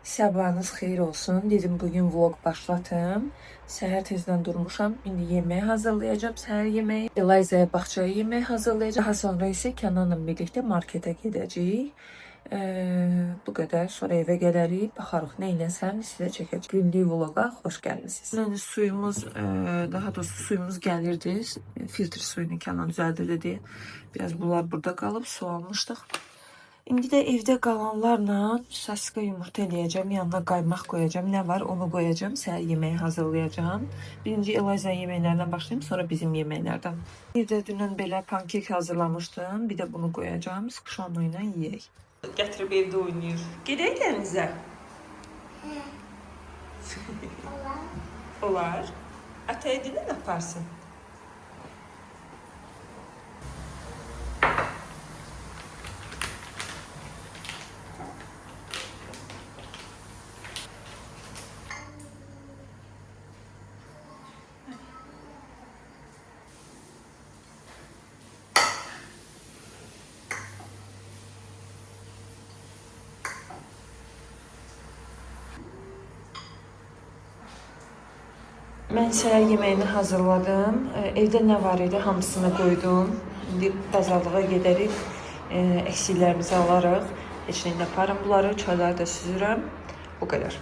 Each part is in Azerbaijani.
Sabahınız xeyir olsun. Dedim bugün vlog başlatım. Səhər tezdən durmuşam. İndi yemək hazırlayacağım. Səhər yeməyi. Elizaya bağçaya yemək hazırlayacağım. Daha sonra isə Kənanla birlikdə marketə gedəcəyik. Bu qədər. Sonra evə gələrik. Baxarıq nə eləsəm sizə çəkəcəm. Günlük vloqa xoş gəlmisiniz. Yəni suyumuz, daha doğrusu suyumuz gəlirdi. Filtr suyunu Kənan düzəldirdi deyə. Biraz bunlar burada qalıb su almışdıq. İndi də evdə qalanlarla saska yumurta eləyəcəm, yanına qaymaq qoyacağım. Nə var onu qoyacağım, səhər yeməyi hazırlayacağım. Birinci Eliza'nın yeməklərindən başlayayım, sonra bizim yeməklərdən. Bir də dünən belə pankek hazırlamışdım. Bir də bunu qoyacağım, skuşanla ilə yeyək. Gətirib evdə oynayır. Gedək dənizə. Olar. Ataya dilən aparsın. Mən səhər yeməyini hazırladım. Evdə nə var idi, hamısını qoydum. İndi bazarlığa gedərik, eksiklərimizi alarıq. Heç nə aparım bunları, çayları da süzürəm. Bu qədər.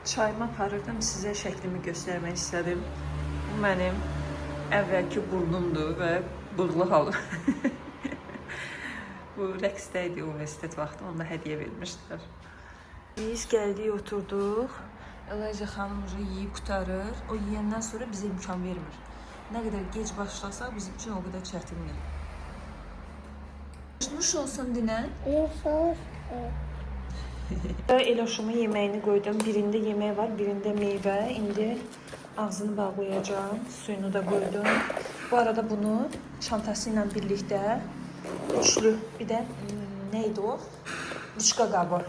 Çayımı aparırdım, sizə şəklimi göstərmək istədim. Bu mənim əvvəlki burnumdur və bığlı halım. Bu rəqsdə idi universitet vaxtı, onda hədiyyə vermişdilər. Biz gəldik, oturduq. Eliza xanım yeyib qutarır. O yeyəndən sonra bizə imkan vermir. Nə qədər gec başlasaq bizim üçün o qədər çətindir. Nuş olsun dinən. Eloşumun yeməyini qoydum. Birində yemək var, birində meyvə. İndi ağzını bağlayacağım. Suyunu da qoydum. Bu arada bunu çantası ilə birlikdə üçlü bir də nə idi o? Rıçqa qabı.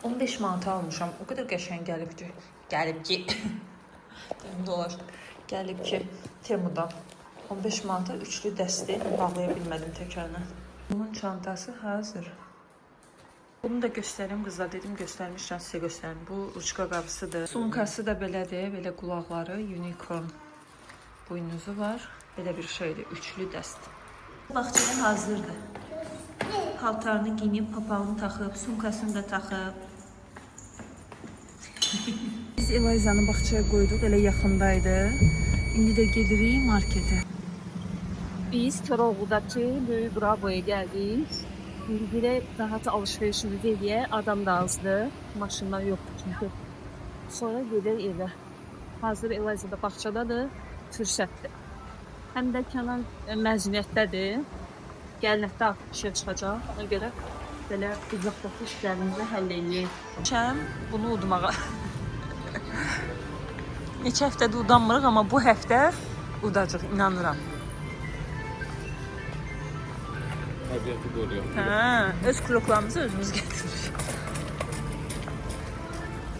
15 manata almışam. O qədər qəşəng gəlib ki. Gəlib ki. Dolar. Gəlib ki. Temudan. 15 manata üçlü dəsti. Bağlaya bilmədim təkərlə. Bunun çantası hazır. Bunu da göstərim qızlar. Dedim göstərmişəm sizə göstərim. Bu uçqa qabısıdır. Sumkası da belədir. Belə qulaqları. Unicorn buynuzu var. Belə bir şeydir. Üçlü dəst. Bağçada hazırdır. Paltarını giyinib, papağını taxıb, sumkasını da taxıb. Biz Eliza'nı bağçaya qoyduq, elə yaxındaydı. İndi də gedirik marketə. Biz Koroğlu'daki Böyük Bravo'ya gəldik. Bir də rahat alışverişimizi eləyək. Adam da azdır, maşınlar yoxdur çünki. Sonra gedək evə. Hazır Eliza da bağçadadır, fürsətdir. Həm də Kənan məzuniyyətdədir. Gəlinətdə artıq işə çıxacaq. Ona görə belə uzaqdakı işlərimizi həll edəyik. Şəm bunu udmağa. Neçə həftədə udanmırıq, amma bu həftə udacaq, inanıram. Təbiəti qoruyaq. Öz kroklarımızı özümüz gətiririk.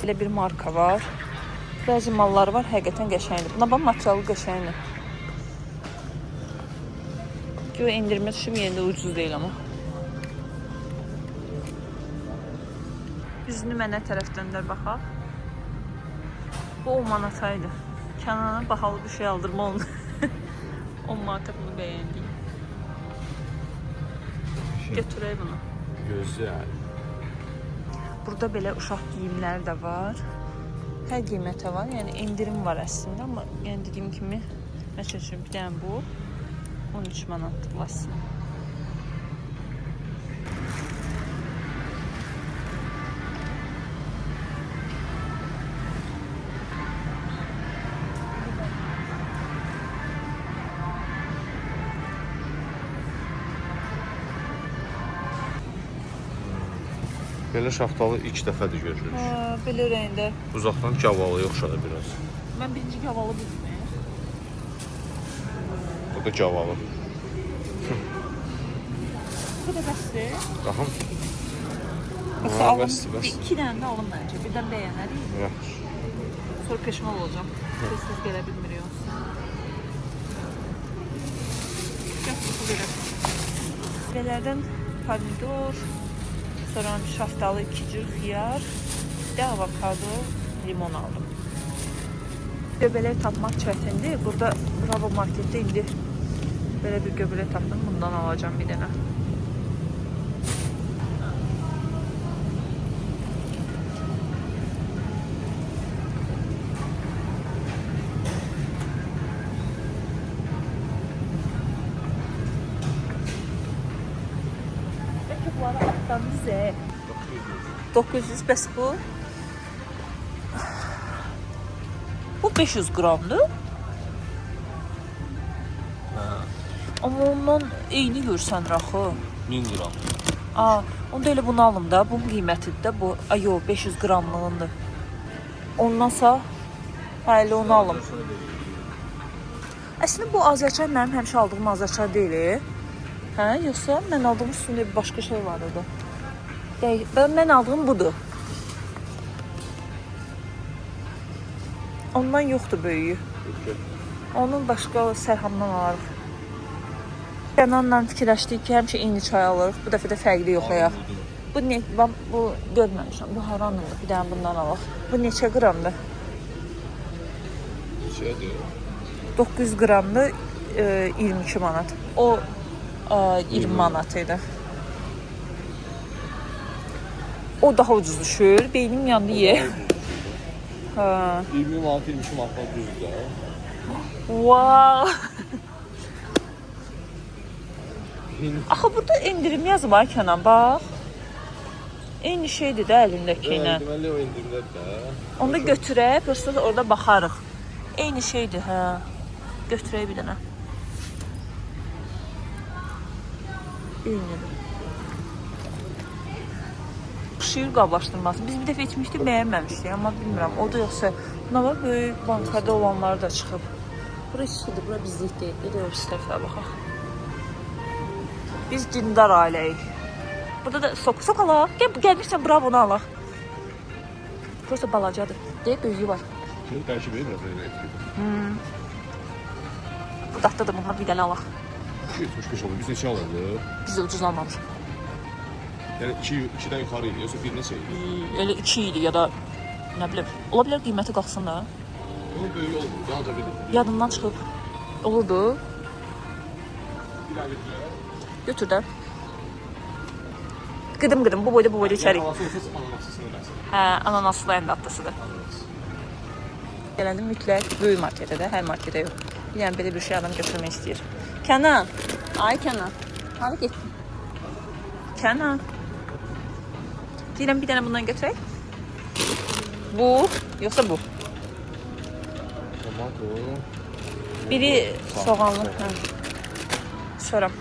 Belə bir marka var. Bəzi malları var, həqiqətən qəşəngdir. Buna bax, materialı qəşəngdir. Yo, endirmə düşüm, yerində ucuz deyil amma. Üzünü mənə tərəf döndər baxaq. Bu 10 manataydı. Kənana bahalı bir şey aldırma oldu. 10 manata bunu bəyəndik. Götürək bunu. Gözəl. Burada belə uşaq geyimləri də var. Hər qiymətə var, yəni endirim var əslində, amma yəni dediyim kimi məsəl üçün bir dənə bu 13 manatdır plastik. Belə şaftalı ilk dəfədir görürük. Belə rəngdə. Uzaqdan gavalıya oxşadı biraz. Mən birinci gavalı bildim. Bu da gavalı. Bu da bəsdir. Baxın. Yoxsa alım, bəsdir. iki dənə də alım məncə. Birdən bəyənərik. Yaxşı. Sonra peşman olacağım. Siz gələ bilmirik olsun. Yaxşı, bu belə. Belərdən pomidor, sonra şaftalı, 2 cür xiyar, bir də avokado, limon aldım. Göbələk tapmaq çətindir. Burada Bravo marketdə indi belə bir göbələk tapdım. Bundan alacağım bir dənə. Bunları atdandınız 900 bəs bu? Bu 500 qramdır. Amma ondan eyni görsən axı. 1000 qram. Onda elə bunu alım da. Bunun qiymətidir də bu. Ay yox, 500 qramlığındır. Ondansa elə onu alım. Əslində bu azərçay mənim həmişə aldığım azərçay deyil. Hə, yoxsa mən aldığım üstündə bir başqa şey var idi. Mən aldığım budur. Ondan yoxdur böyüyü. Onun başqa Sərhamdan alarıq. Kənanla fikirləşdik ki, həmişə eyni çay alırıq. Bu dəfə də fərqli yoxlayaq. Bu ne? Bu görməmişəm. Bu harandır? Bir dənə bundan alaq. Bu neçə qramdır? Neçədir? 900 qramdır, 22 manat. O 20 manat idi. O daha ucuz düşür. Beynim yandı ye. 20 manat, 22 manat düzdür. Wow. Axı burada endirim yazıb ay Kənan, bax. Eyni şeydir də əlindəki ilə. Deməli o endirimlər də. Onu götürək, prosta orada baxarıq. Eyni şeydir, hə. Götürək bir dənə. Eynidir. Şiir qablaşdırması. Biz bir dəfə içmişdik, bəyənməmişdik, amma bilmirəm. O da yoxsa, nə var, böyük bankada olanlar da çıxıb. Bura içkidir, bura bizlik deyil. Bir də o istəfə baxaq. Biz dindar ailəyik. Burada da sok alaq. Gəlmişsən, Bravo-nu alaq. Prosta balacadır. Deyək, böyüyü var. Dəyişib biraz elə. Bu dadda da bunlar bir dənə alaq. 75 olur. Biz neçə alırıq? Biz ucuz almamışıq. Yəni 2-dən yuxarı idi, yoxsa bir neçə idi? Elə 2 idi ya da nə bilim. Ola bilər qiyməti qalxsın da. Onun böyüyü olmur, daha da bilir. Yadımdan çıxıb. Olurdu. Götür də. Qıdım bu boyda içərik. Hə, ananaslı ən dadlısıdır. Gələndə mütləq böyük marketə də, hər marketə yox. Yəni belə bir şey adam götürmək istəyir. Kənan. Ay Kənan. Hara getdin? Kənan. Deyirəm bir dənə bundan götürək. Bu, yoxsa bu? Tomato. Biri soğanlı. Hə. Soram.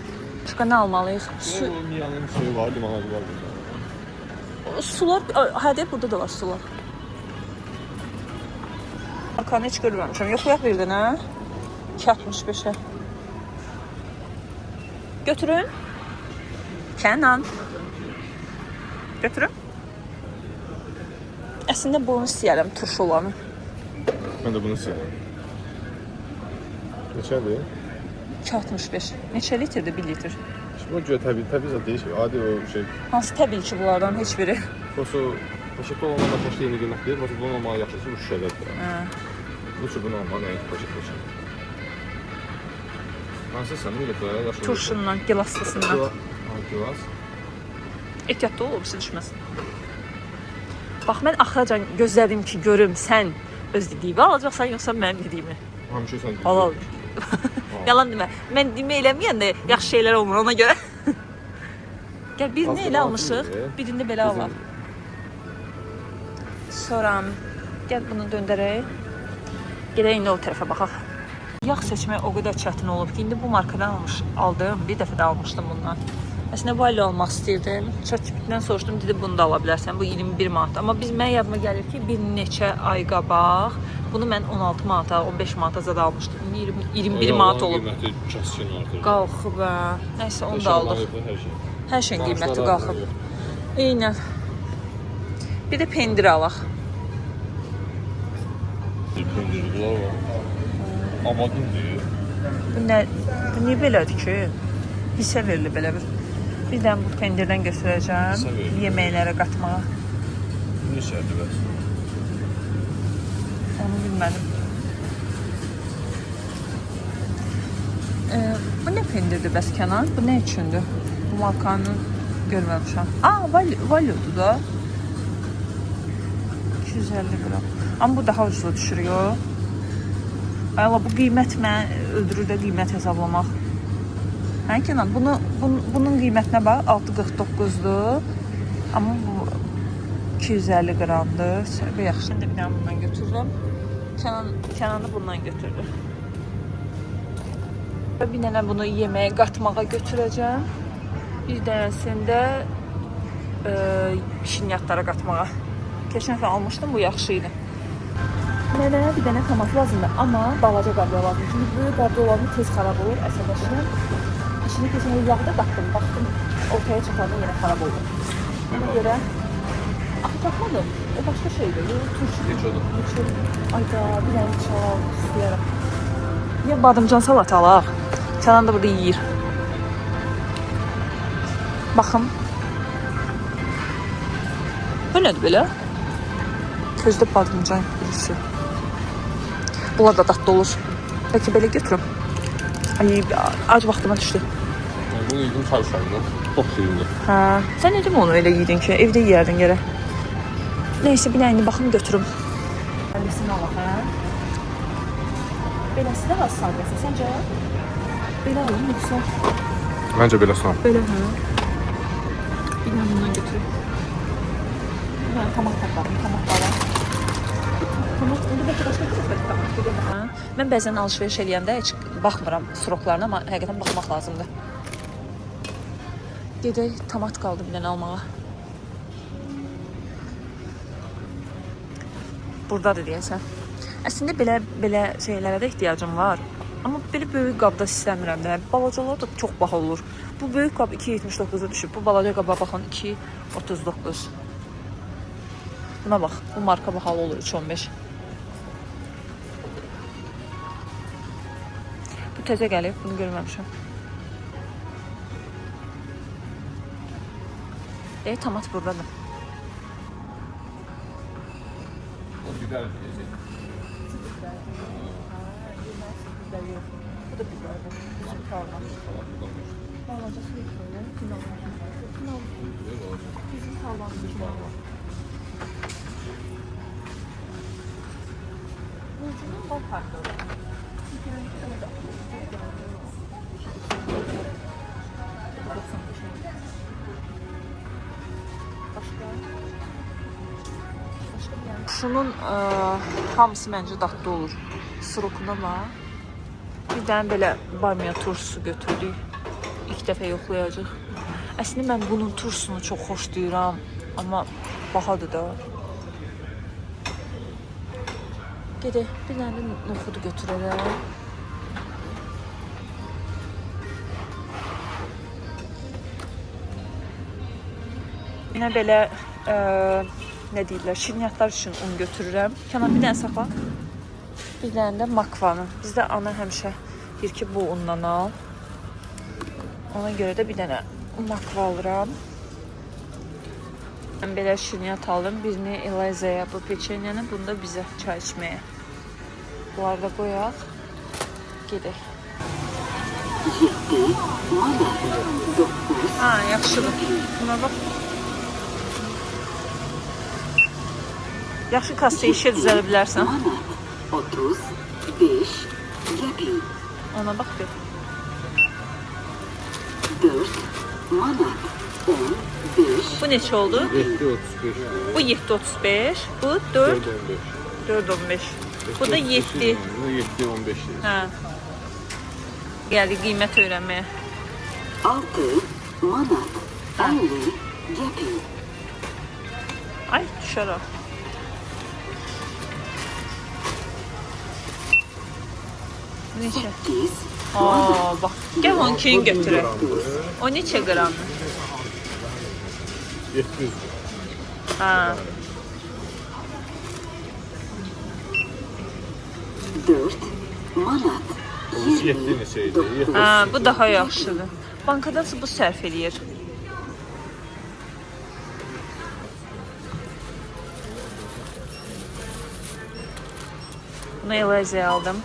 Başqa nə almalıyıq? Su. Miyanın suyu var, limonadu var burada. Sular, hə deyək, burada da var sular. Arkanı heç görməmişəm. Yoxlayaq bir dənə. 2.65-ə. Götürün. Kənan. Götürün. Əslində bunu istəyərəm, turşu olanı. Mən də bunu istəyirəm. Neçədir? 2.65. Neçə litrdir? 1 litr. Şimdi o görə təbii zat deyil ki, adi o şey. Hansı təbii ki, bunlardan heç biri. Prosto paşetdə olanlardan başqa yeni qiymət deyil, prosto bunun olmağı yaxşısı bu şüşədədir. Bu üçün bunu almağı nəyin paşet. Hansı sən bunu götürə, yaşlı. Turşundan, gilaslısından. Gilas. Ehtiyatlı ol, birisi düşməsin. Bax, mən axıracan gözlədim ki, görüm sən öz dediyimi alacaqsan, yoxsa mənim dediyimi. Həmişə sən deyil. Al. Yalan demə. Mən demə eləməyəndə yaxşı şeylər olmur ona görə. Gəl, birini elə almışıq, birini belə alaq. Sonra gəl bunu döndərək. Gedək indi o tərəfə baxaq. Yağ seçmək o qədər çətin olub ki, indi bu markadan aldım, bir dəfə də almışdım bundan. Əslində bu ilə almaq istəyirdim. ChatGPT-dən soruşdum, dedi bunu da ala bilərsən. Bu 21 manat. Amma mən yadıma gəlir ki, bir neçə ay qabaq bunu mən 16 manata, 15 manata zada almışdım. 21 manat olub. Qiyməti kəskin artır. Qalxıb hə. Nəysə onu da aldıq. Hər şeyin qiyməti qalxıb. Eynən. Bir də pendir alaq. Bir pendirlər var. Amma deyil. Bu niyə belədir ki? Hissə verilir belə bir. Bir də bu pendirdən götürəcəm, yeməklərə qatmağa. Neçədir bəs? Onu bilmədim. Bu nə pendirdir bəs Kənan? Bu nə üçündür? Bu markanı görməmişəm. Valyodur da. 250 qram. Amma bu daha ucuz düşürüyor. Ayla bu qiymət məni öldürür də qiymət hesablamaq. Hə Kənan, bunun qiymətinə bax 6.49-dur. Amma bu 250 qramdır. Bu yaxşı. Şimdi bir dənə bundan götürürəm. Kənanı bundan götürdüm. Bir dənə bunu yeməyə qatmağa götürəcəm. Bir dənəsini də şinyatlara qatmağa. Keçən dəfə almışdım, bu yaxşı idi. Mənə bir dənə tomat lazımdır, amma balaca qabda lazım. Çünki böyük qabda olanı tez xarab olur, əsəbləşirəm. Şimdi keçən yağda qatdım, baxdım, ortaya çıxanda yenə xarab olur. Ona görə axı tapmadım, o başqa şeydir. Turşu. Heç odur. Ayda, bir dənə çal istəyərəm. Ya badımcan salat alaq. Kənan da burada yeyir. Baxın. Bu nədir belə? Közdə badımcan birisi. Bunlar da dadlı olur. Bəlkə belə götürüm. Ay, ac vaxtıma düşdü. Bunu yedim çalışardım. Çok sevindim. Hə. Sən necə onu elə yedin ki? Evdə yeyərdin gərək. Neyse, bir dənə baxım götürüm. Əlbisini alaq, hə? Beləsi də az sadəsi, səncə? Belə alın, yoxsa? Bence belə son. Belə, hə? Bir dənə bundan götürüm. Bir dənə tomat taparım, tomat alaq. Tomat, onda bəlkə başqa bir tomat gedir, hə? Mən bəzən alışveriş eləyəndə heç baxmıram suroklarına, amma həqiqətən baxmaq lazımdır. Gedək, tomat qaldı bir dənə almağa. Buradadır deyəsən. Əslində belə şeylərə də ehtiyacım var. Amma belə böyük qabda istəmirəm də. Balacalar da çox baha olur. Bu böyük qab 2.79-a düşüb. Bu balaca qaba baxın 2.39. Buna bax. Bu marka bahalı olur 3.15. Bu təzə gəlib. Bunu görməmişəm. Tomat buradadır. O biber diyecek. Bu da biberdir. Bizim tarla. Balaca su içiyor. Bizim tarlamız var. Burcunun bal farklı olur. Şunun hamısı məncə dadlı olur. Sırokuna bax. Bir dənə belə bamiya turşusu götürdük. İlk dəfə yoxlayacaq. Əslində mən bunun turşusunu çox xoşlayıram, amma bahadır da. Gedək, bir dənə də noxudu götürərək. Yine belə nə deyirlər, şirniyyatlar üçün un götürürəm. Kənan bir dənə saxla. Bir dənə də makvanı. Bizdə ana həmişə deyir ki, bu undan al. Ona görə də bir dənə makva alıram. Mən belə şirniyyat aldım. Birini Eliza'ya, bu peçenyanı, bunu da bizə çay içməyə. Bunları da qoyaq. Gedək. Ha, yaxşıdır. Buna bax. Yaxşı kassa işe düzələ bilərsən. 35 yapayım. Ona bax bir. 4 manat 15. Bu neçə oldu? 7.35. Bu 7.35. Bu 4. 4.15. Bu da 7. Bu 7.15. Hə. Gəldik qiymət öyrənməyə. 6 manat 50 yapayım. Ay, düşər o. Neçə? 8 Aa, bax. Gəl onunkini götürək. O neçə qramdır? 700. Hə. 4 manat 7 neçəydi? Hə, bu daha yaxşıdır. Bankadası bu sərf eləyir. Bunu Elazığ'a aldım.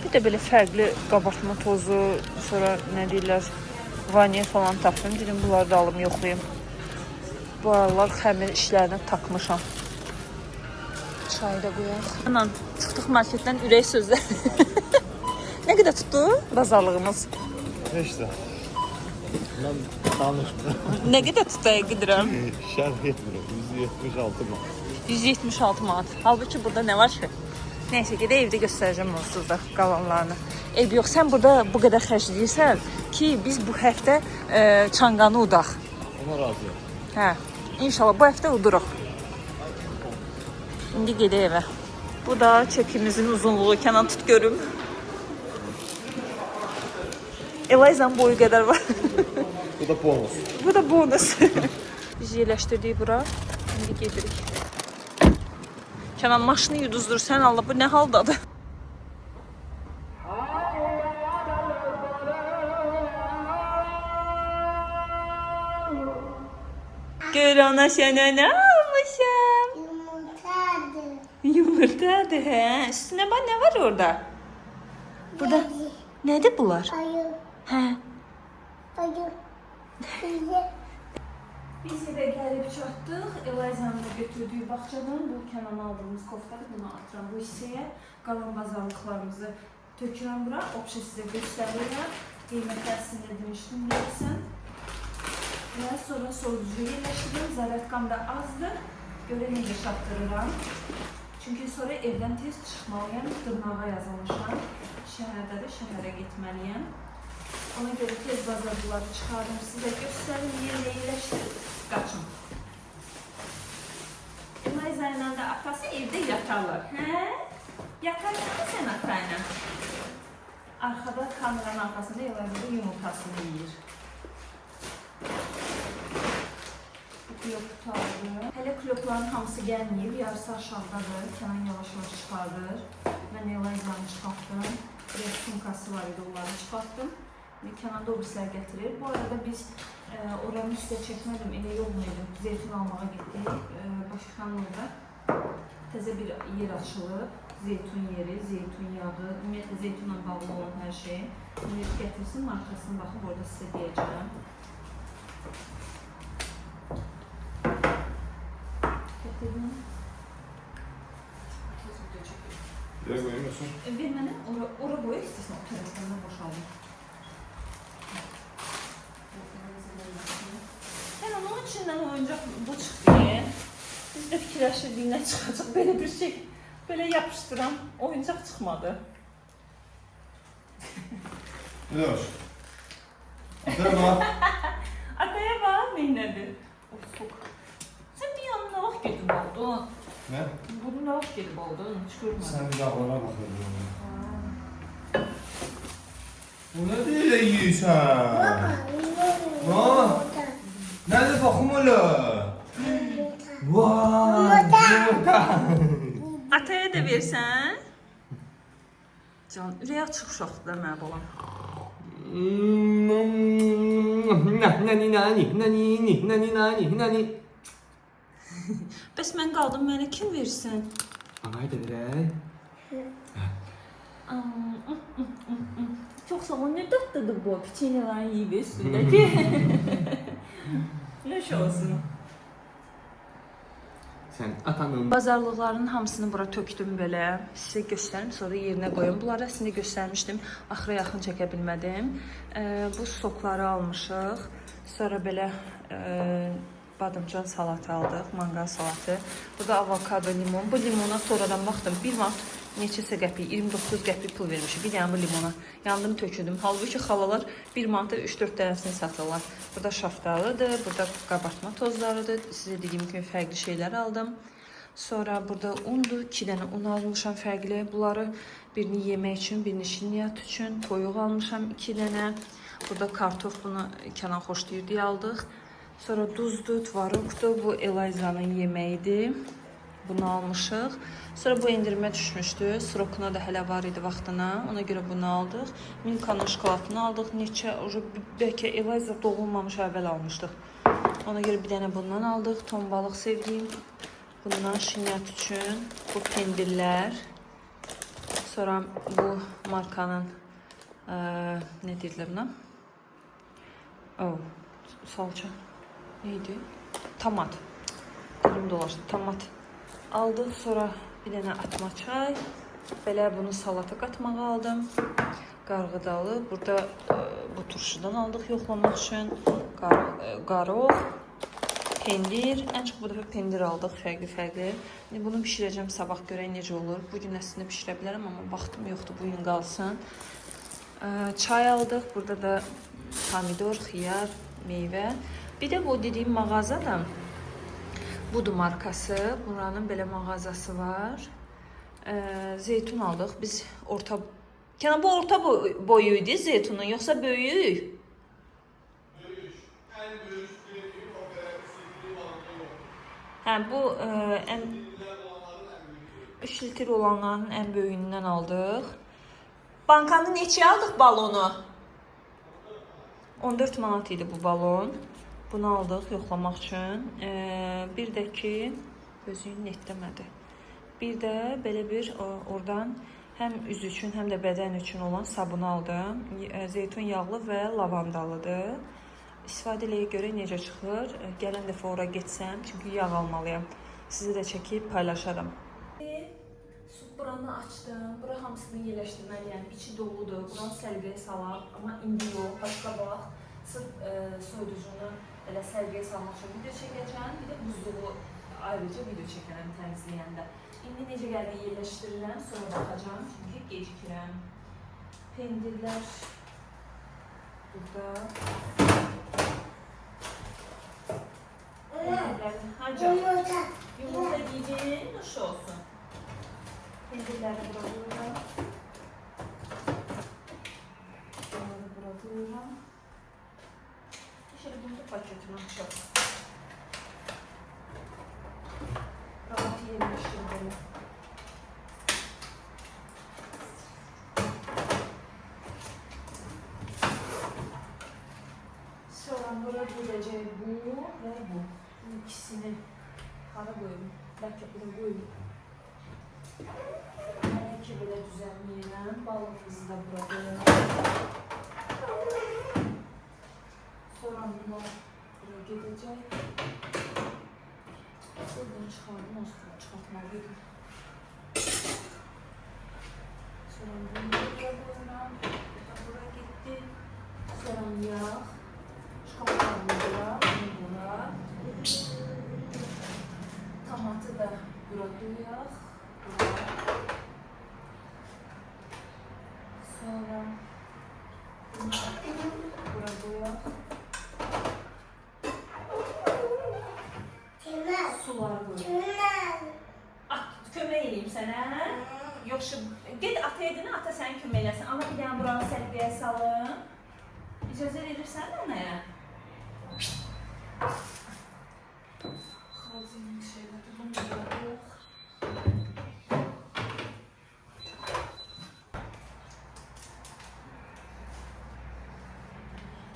Bir de böyle fərqli qabartma tozu, sonra nə deyirlər, vaniya falan tapdım. Dedim bunları da alım, yoxlayayım. Bu aralar xəmir işlərini takmışam. Çay da qoyaq. Anan, çıxdıq marketdən ürək sözlər. Nə qədər tutdu bazarlığımız? İşte. Ben danışmıyorum. Nə qədər tutdu gedirəm? Şərh etmiyorum. 176 manat. 176 manat. Halbuki burada nə var ki? Neyse ki de evde göstereceğim onsuz da qalanlarını. Ev yox, sən burada bu qədər xərcləyirsən ki biz bu həftə çanqanı udaq. Ona razıyım. Hə, inşallah bu həftə uduruq. İndi gedək evə. Bu da çəkimizin uzunluğu. Kənan tut görüm. Elazığın boyu qədər var. Bu da bonus. Bu da bonus. Biz yerləşdirdik bura. İndi gedirik. Kənan maşını yuduzdur. Sən Allah, bu nə haldadır? Gör ana sənə nə almışam? Yumurtadır. Yumurtadır, hə? Üstünə bax, nə var orada? Burada nədir bunlar? Ayı. Hə? Ayı. Bize Biz evə gəlib çatdıq. Elazığın da götürdüyü bağçadan bu Kənan aldığımız koftadır. Bunu atıram bu hissəyə. Qalan bazarlıqlarımızı tökürəm bura. Opşa sizə göstərirəm. Qiymətlərini demişdim, bilirsən. Və sonra soğuducuya yerləşdirdim. Zərərqam da azdır. Görə necə çatdırıram. Çünki sonra evdən tez çıxmalıyam. Dırnağa yazılmışam. Şəhərdə də şəhərə getməliyəm. Ona görə tez bazarcıları çıxardım, sizə göstərim, yerlə yerləşdirib, qaçın. Elazığla da atası evdə yatarlar, hə? Yatarlar mı sən atayla? Arxada kameranın arxasında Elazığda yumurtasını yiyir. Bu klop tutardı. Hələ klopların hamısı gəlməyib, yarısı aşağıdadır. Kənan yavaş-yavaş çıxardır. Mən Elazığını çıxartdım. Biraz sumkası var idi, onları çıxartdım. Kənan da obislər gətirir. Bu arada biz oranı üstə çəkmədim, elə yolmaydım. Zeytun almağa getdik. Başkanın orada təzə bir yer açılıb. Zeytun yeri, zeytun yağı, ümumiyyətlə zeytunla bağlı olan hər şey. Ümid gətirsin, markasını baxıb orada sizə deyəcəm. Gətirdim. Direkt koyamıyorsun. Bir mənə ora boya istəsən, o tərəfdən boşaldım. Yəni onun içindən oyuncaq bu çıxdı. Biz də fikirləşirdik nə çıxacaq, belə bir şey. Belə yapışdıram, oyuncaq çıxmadı. Ne var? Ataya bak. Ataya bax, neynədir? O soq. Sən bir yanına vaxt gedib oldun. Ne? Bunu nə vaxt gedib oldun, hiç görmədim. Sen bir daha ona bakıyordun. Bu ne diye yiyorsun? yumurta. Nerede bakım öyle? Vay! Yumurta! Ataya da versən. Can, ürək açıq uşaqdır da mənə balam. Nani. Bəs mən qaldım, mənə kim versin? Anayı da verək. Çox sağ ol, nə dadlıdır bu? Piçenyaların yiyib üstündəki. Nəş olsun. Sen atanın. Bazarlıqların hamısını bura tökdüm belə. Sizə göstərim, sonra yerinə qoyum. Bunları əslində göstərmişdim. Axıra yaxın çəkə bilmədim. Bu sokları almışıq. Sonra belə badımcan salatı aldıq, manqal salatı. Bu da avokado, limon. Bu limona sonradan baxdım. 1 manat neçəsə qəpik, 29 qəpik pul vermişim. Bir dənə bu limona. Yandım, töküldüm. Halbuki xalalar 1 manata 3-4 dənəsini satırlar. Burada şaftalıdır, burada qabartma tozlarıdır. Sizə dediyim kimi fərqli şeylər aldım. Sonra burada undur. 2 dənə un almışam fərqli. Bunları birini yemək üçün, birini şirniyyat üçün. Toyuq almışam 2 dənə. Burada kartof, bunu Kənan xoşlayır deyə aldıq. Sonra duzdur, tvaroqdur. Bu Elazığın yeməyidir. bunu almışıq. Sonra bu endirimə düşmüşdü. Srokuna da hələ var idi vaxtına. Ona görə bunu aldıq. Milka'nın şokoladını aldıq. Neçə, bəlkə Eliza doğulmamış əvvəl almışdıq. Ona görə bir dənə bundan aldıq. Ton balıq sevdiyim. Bundan şinyat üçün bu pendirlər. Sonra bu markanın ne deyirlər buna? Salça. Neydi? Tomat. Dilim dolaşdı. Tomat aldıq. Sonra bir dənə atma çay. Belə bunu salata qatmağa aldım. Qarğıdalı. Burada bu turşudan aldıq yoxlamaq üçün. Qaroq. Pendir. Ən çox bu dəfə pendir aldıq. Fərqli. İndi bunu pişirəcəm sabah görək necə olur. Bugün əslində pişirə bilərəm, amma vaxtım yoxdur. Bugün qalsın. Çay aldıq. Burada da pomidor, xiyar, meyvə. Bir də bu dediyim mağaza da budur markası. Buranın belə mağazası var. Zeytun aldıq. Biz orta... Kenan, bu orta boyuydu zeytunun, yoxsa böyük? Hə, bu ən 3 litr olanların ən böyüyündən aldıq. Bankanı neçəyə aldıq balonu? 14 manat idi bu balon. Bunu aldıq yoxlamaq üçün. Bir də ki, özünü netləmədi. Bir də belə bir oradan həm üz üçün, həm də bədən üçün olan sabun aldım. Zeytun yağlı və lavandalıdır. İstifadəliyə görə necə çıxır? Gələn dəfə ora getsəm, çünki yağ almalıyam. Sizi də çəkib paylaşaram. Buranı açdım. Bura hamısını yerləşdirməliyəm. İçi doludur. Buranı sərgiyə salaq. Amma indi yox. Başqa vaxt sırf soyuducunu elə sərgiyə salmaq üçün video çəkəcəm. Bir də buzluğu ayrıca video çəkərəm təmizləyəndə. İndi necə gəldi yerləşdirirəm. Sonra baxacağım. Çünki gecikirəm. Pendirlər burada. Yumurta. Yumurta yiyeceğin hoş olsun. Pendirləri bırakıyorum. Bunları bırakıyorum. Şöyle bunu paketini açalım. Rahat yerleştirdim. Sonra buraya gidecek bu ve bu. Bu ikisini hara koyayım. Belki buraya koyayım. Belki böyle düzenleyelim. Balığımızı da burada. Sonra bunlar buraya gidecek. Buradan çıkardım. Aslında çıkartmalıydım. Sonra bunu buraya koyuyorum. Buraya gitti. Sonra yağ. Çıkartmalıyım buraya. Bunu buraya. Tomatı da buraya koyuyoruz. Sonra buraya sular koyuyorum. Kömək eləyim sənə. Yoxsa get ata edin, ata səni kömək eləsin. Amma bir dənə buranı sərgiyə salın. İcazə verirsən mənə? Xalcının şeyləri bunu bırakıq.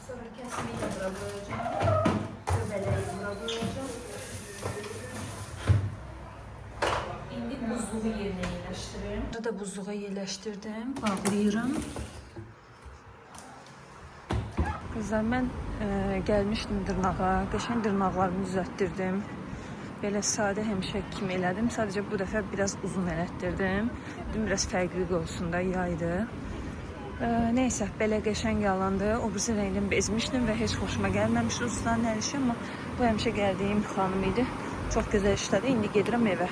Sonra kesmeyi de bırakacağım. Göbeleri bırakacağım. İndi buzluğu yerine yerləşdirim. Burada buzluğa yerləşdirdim. Bağlayıram. Kızlar, mən gəlmişdim dırnağa. Qəşəng dırnaqlarımı düzəltdirdim. Belə sadə həmişə kimi elədim. Sadəcə bu dəfə biraz uzun elətdirdim. Dün biraz fərqli olsun da, yaydı. Neysə, belə qəşəng yalandı. O birisi rəngdən bezmişdim və heç xoşuma gəlməmişdi ustanın əl işi, amma bu həmişə gəldiyim xanım idi. Çox gözəl işlədi. İndi gedirəm evə.